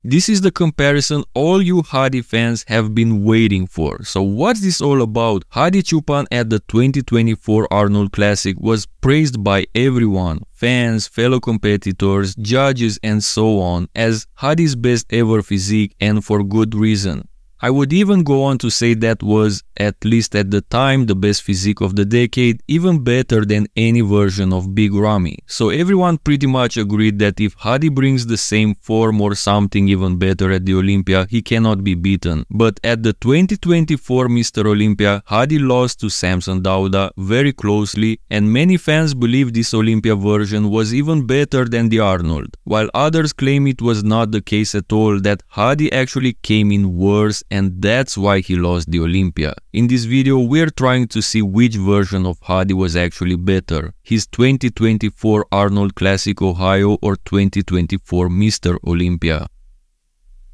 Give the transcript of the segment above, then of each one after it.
This is the comparison all you Hadi fans have been waiting for. So what's this all about? Hadi Choopan at the 2024 Arnold Classic was praised by everyone, fans, fellow competitors, judges and so on, as Hadi's best ever physique, and for good reason. I would even go on to say that was, at least at the time, the best physique of the decade, even better than any version of Big Ramy. So everyone pretty much agreed that if Hadi brings the same form or something even better at the Olympia, he cannot be beaten. But at the 2024 Mr. Olympia, Hadi lost to Samson Dauda very closely, and many fans believe this Olympia version was even better than the Arnold, while others claim it was not the case at all, that Hadi actually came in worse, and that's why he lost the Olympia. In this video, we're trying to see which version of Hadi was actually better, his 2024 Arnold Classic Ohio or 2024 Mr. Olympia.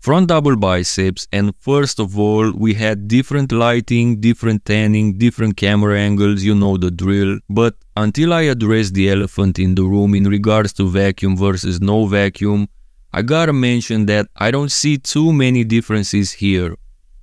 Front double biceps, and first of all, we had different lighting, different tanning, different camera angles, you know the drill. But until I address the elephant in the room in regards to vacuum versus no vacuum, I gotta mention that I don't see too many differences here.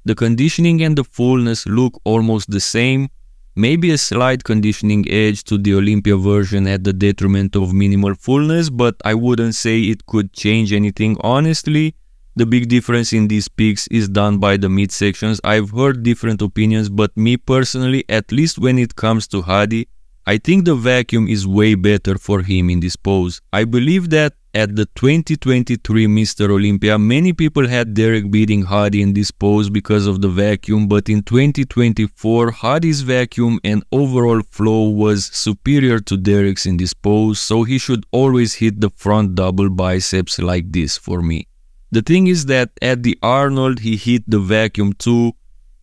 The conditioning and the fullness look almost the same, maybe a slight conditioning edge to the Olympia version at the detriment of minimal fullness, but I wouldn't say it could change anything honestly. The big difference in these peaks is done by the midsections. I've heard different opinions, but me personally, at least when it comes to Hadi, I think the vacuum is way better for him in this pose. I believe that at the 2023 Mr. Olympia, many people had Derek beating Hadi in this pose because of the vacuum, but in 2024, Hadi's vacuum and overall flow was superior to Derek's in this pose, so he should always hit the front double biceps like this for me. The thing is that at the Arnold, he hit the vacuum too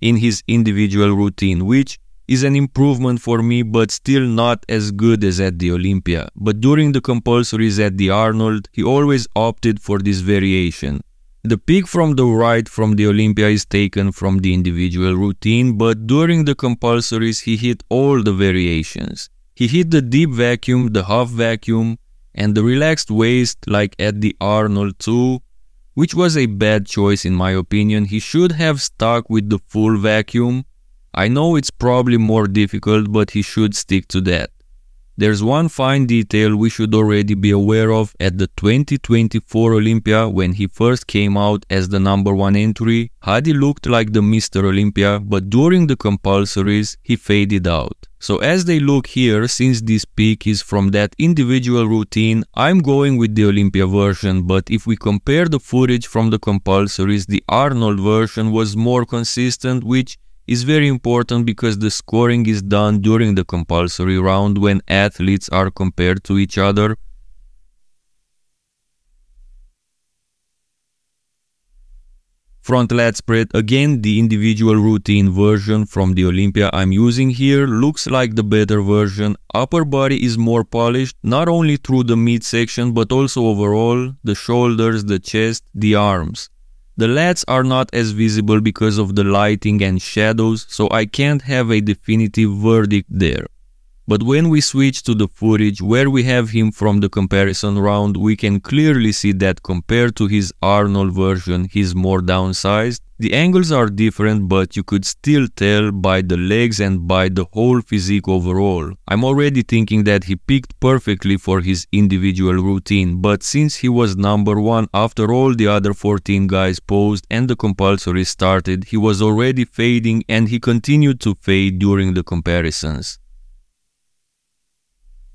in his individual routine, which is an improvement for me, but still not as good as at the Olympia. But during the compulsories at the Arnold, he always opted for this variation. The peak from the right from the Olympia is taken from the individual routine, but during the compulsories he hit all the variations. He hit the deep vacuum, the half vacuum, and the relaxed waist like at the Arnold too, which was a bad choice in my opinion. He should have stuck with the full vacuum. I know it's probably more difficult, but he should stick to that. There's one fine detail we should already be aware of. At the 2024 Olympia, when he first came out as the #1 entry, Hadi looked like the Mr. Olympia, but during the compulsories, he faded out. So as they look here, since this peak is from that individual routine, I'm going with the Olympia version, but if we compare the footage from the compulsories, the Arnold version was more consistent, which is very important because the scoring is done during the compulsory round when athletes are compared to each other. Front lat spread, again the individual routine version from the Olympia I'm using here looks like the better version. Upper body is more polished, not only through the midsection but also overall, the shoulders, the chest, the arms. The lats are not as visible because of the lighting and shadows, so I can't have a definitive verdict there. But when we switch to the footage where we have him from the comparison round, we can clearly see that compared to his Arnold version, he's more downsized. The angles are different, but you could still tell by the legs and by the whole physique overall. I'm already thinking that he peaked perfectly for his individual routine, but since he was #1 after all the other 14 guys posed and the compulsory started, he was already fading and he continued to fade during the comparisons.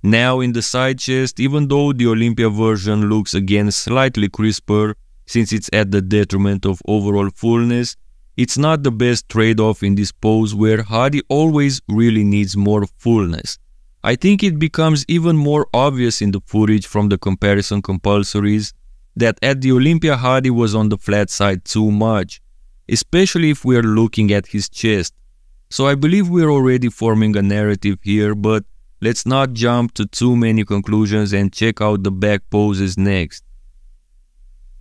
Now in the side chest, even though the Olympia version looks again slightly crisper, since it's at the detriment of overall fullness, it's not the best trade-off in this pose where Hadi always really needs more fullness. I think it becomes even more obvious in the footage from the comparison compulsories that at the Olympia Hadi was on the flat side too much, especially if we are looking at his chest. So I believe we are already forming a narrative here, but let's not jump to too many conclusions and check out the back poses next.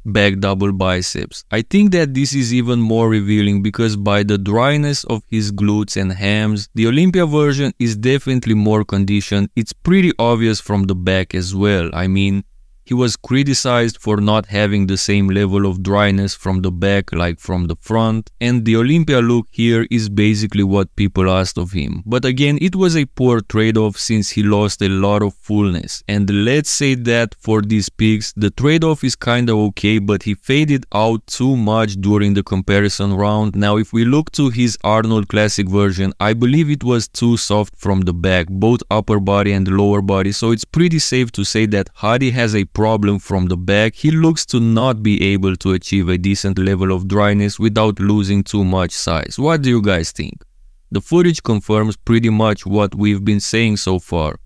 Back double biceps. I think that this is even more revealing because by the dryness of his glutes and hams, the Olympia version is definitely more conditioned. It's pretty obvious from the back as well. I mean, He was criticized for not having the same level of dryness from the back like from the front, and the Olympia look here is basically what people asked of him. But again, it was a poor trade-off since he lost a lot of fullness, and let's say that for these pics, the trade-off is kinda okay, but he faded out too much during the comparison round. Now if we look to his Arnold Classic version, I believe it was too soft from the back, both upper body and lower body, so it's pretty safe to say that Hadi has a problem from the back. He looks to not be able to achieve a decent level of dryness without losing too much size. What do you guys think? The footage confirms pretty much what we've been saying so far.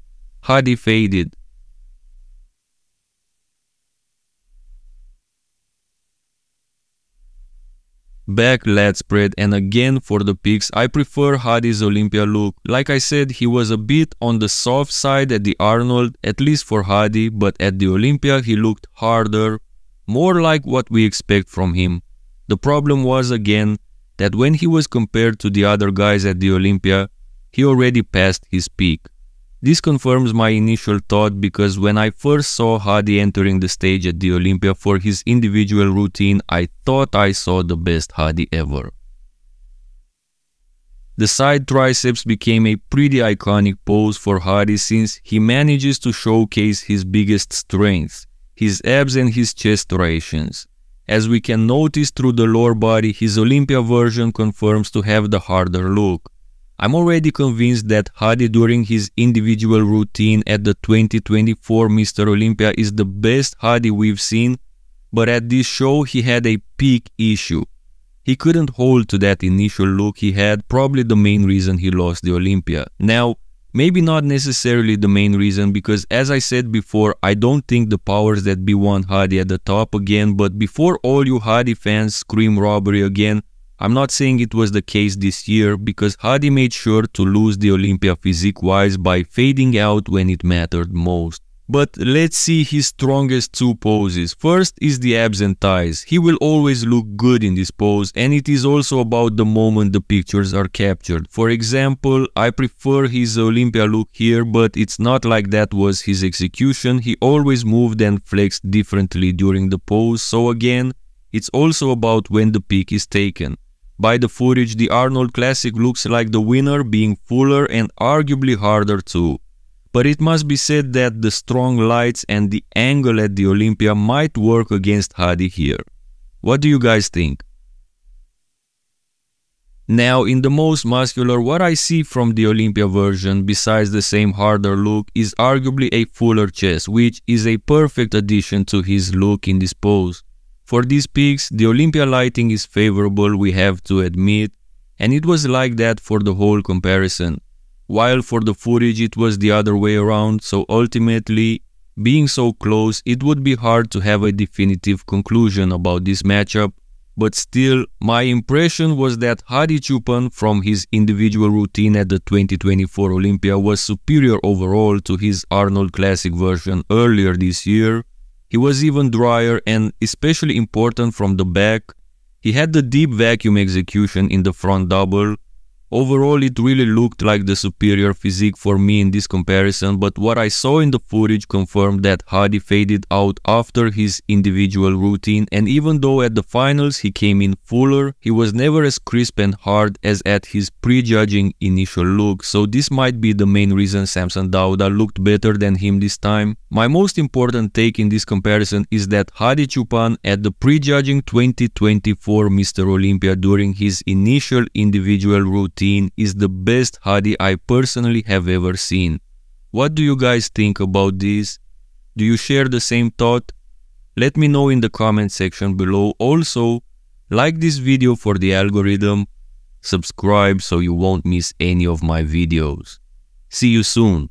Hadi faded. Back lat spread, and again for the pics, I prefer Hadi's Olympia look. Like I said, he was a bit on the soft side at the Arnold, at least for Hadi, but at the Olympia he looked harder, more like what we expect from him. The problem was again that when he was compared to the other guys at the Olympia, he already passed his peak. This confirms my initial thought because when I first saw Hadi entering the stage at the Olympia for his individual routine, I thought I saw the best Hadi ever. The side triceps became a pretty iconic pose for Hadi since he manages to showcase his biggest strengths, his abs and his chest striations. As we can notice through the lower body, his Olympia version confirms to have the harder look. I'm already convinced that Hadi during his individual routine at the 2024 Mr. Olympia is the best Hadi we've seen, but at this show he had a peak issue. He couldn't hold to that initial look he had, probably the main reason he lost the Olympia. Now, maybe not necessarily the main reason because as I said before, I don't think the powers that be want Hadi at the top again, but before all you Hadi fans scream robbery again, I'm not saying it was the case this year because Hadi made sure to lose the Olympia physique-wise by fading out when it mattered most. But let's see his strongest two poses. First is the abs and thighs. He will always look good in this pose, and it is also about the moment the pictures are captured. For example, I prefer his Olympia look here, but it's not like that was his execution. He always moved and flexed differently during the pose, so again, it's also about when the pic is taken. By the footage, the Arnold Classic looks like the winner, being fuller and arguably harder too. But it must be said that the strong lights and the angle at the Olympia might work against Hadi here. What do you guys think? Now, in the most muscular, what I see from the Olympia version, besides the same harder look, is arguably a fuller chest, which is a perfect addition to his look in this pose. For these pics, the Olympia lighting is favorable, we have to admit, and it was like that for the whole comparison. While for the footage it was the other way around, so ultimately, being so close, it would be hard to have a definitive conclusion about this matchup, but still, my impression was that Hadi Choopan from his individual routine at the 2024 Olympia was superior overall to his Arnold Classic version earlier this year. He was even drier and especially important from the back. He had the deep vacuum execution in the front double. Overall, it really looked like the superior physique for me in this comparison, but what I saw in the footage confirmed that Hadi faded out after his individual routine, and even though at the finals he came in fuller, he was never as crisp and hard as at his prejudging initial look, so this might be the main reason Samson Dauda looked better than him this time. My most important take in this comparison is that Hadi Choopan at the prejudging 2024 Mr. Olympia during his initial individual routine is the best Hadi I personally have ever seen. What do you guys think about this? Do you share the same thought? Let me know in the comment section below. Also, like this video for the algorithm, subscribe so you won't miss any of my videos. See you soon.